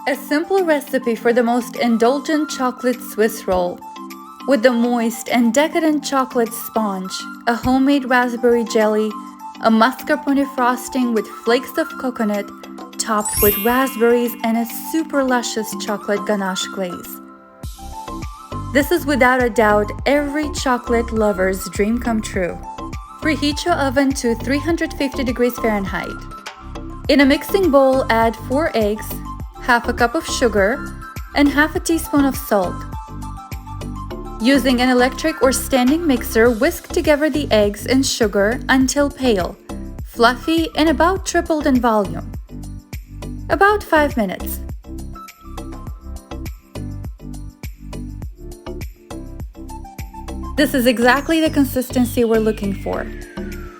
A simple recipe for the most indulgent chocolate Swiss roll. With the moist and decadent chocolate sponge, a homemade raspberry jelly, a mascarpone frosting with flakes of coconut, topped with raspberries and a super luscious chocolate ganache glaze. This is without a doubt every chocolate lover's dream come true. Preheat your oven to 350 degrees Fahrenheit. In a mixing bowl, add 4 eggs, half a cup of sugar, and half a teaspoon of salt. Using an electric or standing mixer, whisk together the eggs and sugar until pale, fluffy, and about tripled in volume. About 5 minutes. This is exactly the consistency we're looking for.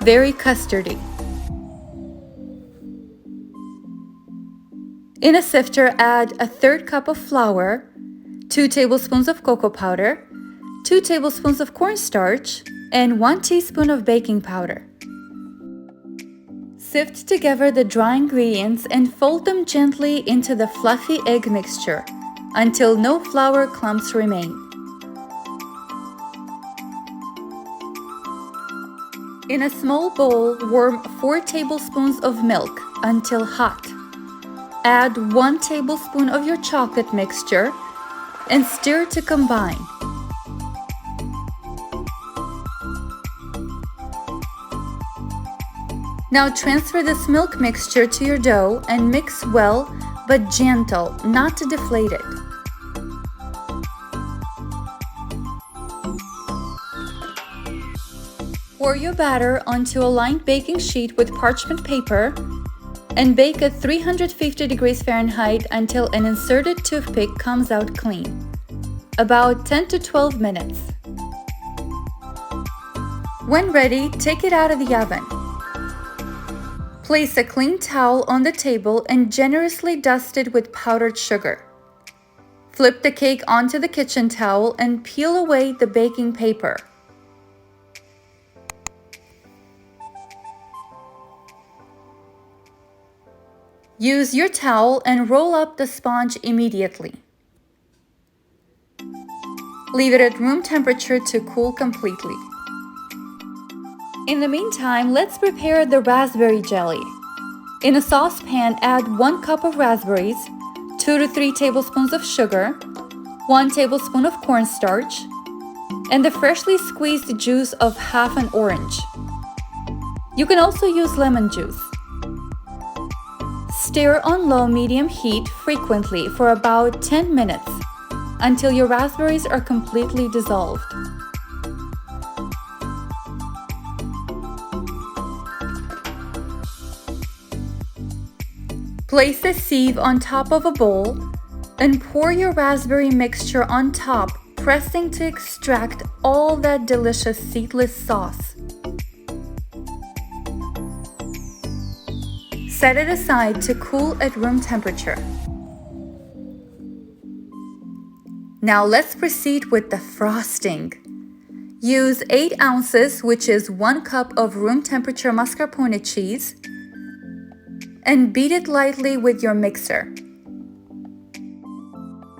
Very custardy. In a sifter, add a 1/3 cup of flour, 2 tablespoons of cocoa powder, 2 tablespoons of cornstarch, and 1 teaspoon of baking powder. Sift together the dry ingredients and fold them gently into the fluffy egg mixture until no flour clumps remain. In a small bowl, warm 4 tablespoons of milk until hot. Add 1 tablespoon of your chocolate mixture and stir to combine. Now transfer this milk mixture to your dough and mix well, but gentle, not to deflate it. Pour your batter onto a lined baking sheet with parchment paper and bake at 350 degrees Fahrenheit until an inserted toothpick comes out clean. About 10 to 12 minutes. When ready, take it out of the oven. Place a clean towel on the table and generously dust it with powdered sugar. Flip the cake onto the kitchen towel and peel away the baking paper. Use your towel and roll up the sponge immediately. Leave it at room temperature to cool completely. In the meantime, let's prepare the raspberry jelly. In a saucepan, add 1 cup of raspberries, 2 to 3 tablespoons of sugar, 1 tablespoon of cornstarch, and the freshly squeezed juice of half an orange. You can also use lemon juice. Stir on low-medium heat frequently for about 10 minutes until your raspberries are completely dissolved. Place a sieve on top of a bowl and pour your raspberry mixture on top, pressing to extract all that delicious seedless sauce. Set it aside to cool at room temperature. Now let's proceed with the frosting. Use 8 ounces, which is 1 cup of room temperature mascarpone cheese, and beat it lightly with your mixer.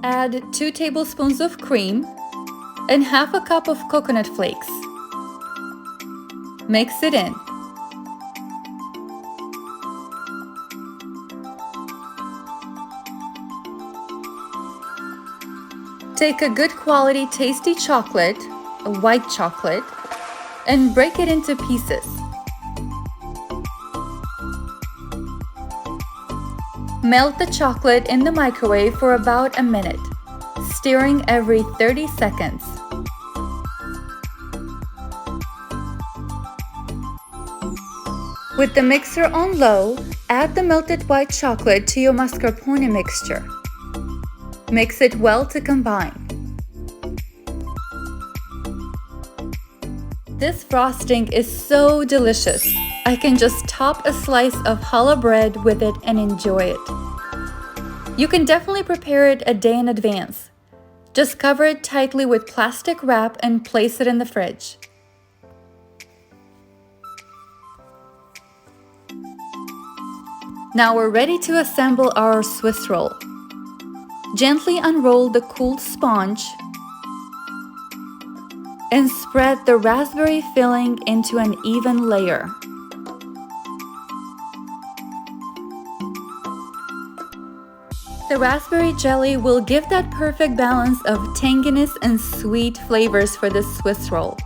Add 2 tablespoons of cream and half a cup of coconut flakes. Mix it in. Take a good quality tasty chocolate, a white chocolate, and break it into pieces. Melt the chocolate in the microwave for about a minute, stirring every 30 seconds. With the mixer on low, add the melted white chocolate to your mascarpone mixture. Mix it well to combine. This frosting is so delicious. I can just top a slice of challah bread with it and enjoy it. You can definitely prepare it a day in advance. Just cover it tightly with plastic wrap and place it in the fridge. Now we're ready to assemble our Swiss roll. Gently unroll the cooled sponge and spread the raspberry filling into an even layer. The raspberry jelly will give that perfect balance of tanginess and sweet flavors for this Swiss roll.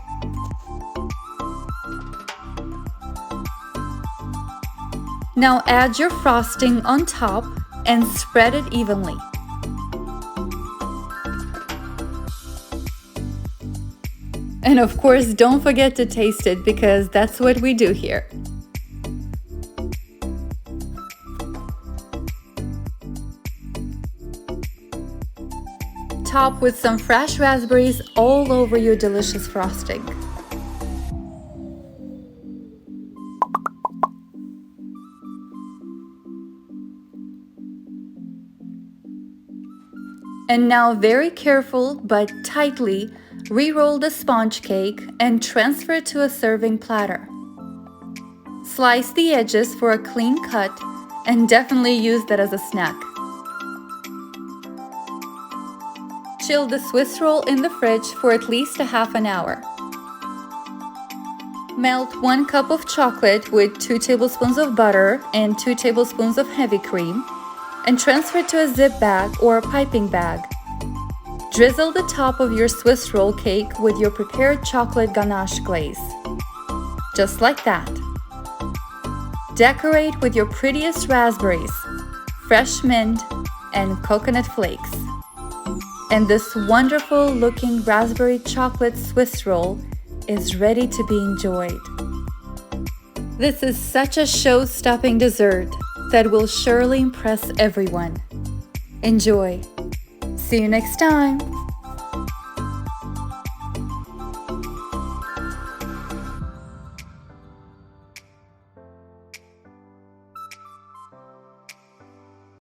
Now add your frosting on top and spread it evenly. And of course, don't forget to taste it because that's what we do here. Top with some fresh raspberries all over your delicious frosting. And now very careful but tightly re-roll the sponge cake and transfer it to a serving platter. Slice the edges for a clean cut and definitely use that as a snack. Chill the Swiss roll in the fridge for at least a half an hour. Melt 1 cup of chocolate with 2 tablespoons of butter and 2 tablespoons of heavy cream and transfer it to a zip bag or a piping bag. Drizzle the top of your Swiss roll cake with your prepared chocolate ganache glaze. Just like that. Decorate with your prettiest raspberries, fresh mint, and coconut flakes. And this wonderful looking raspberry chocolate Swiss roll is ready to be enjoyed. This is such a show-stopping dessert that will surely impress everyone. Enjoy! See you next time!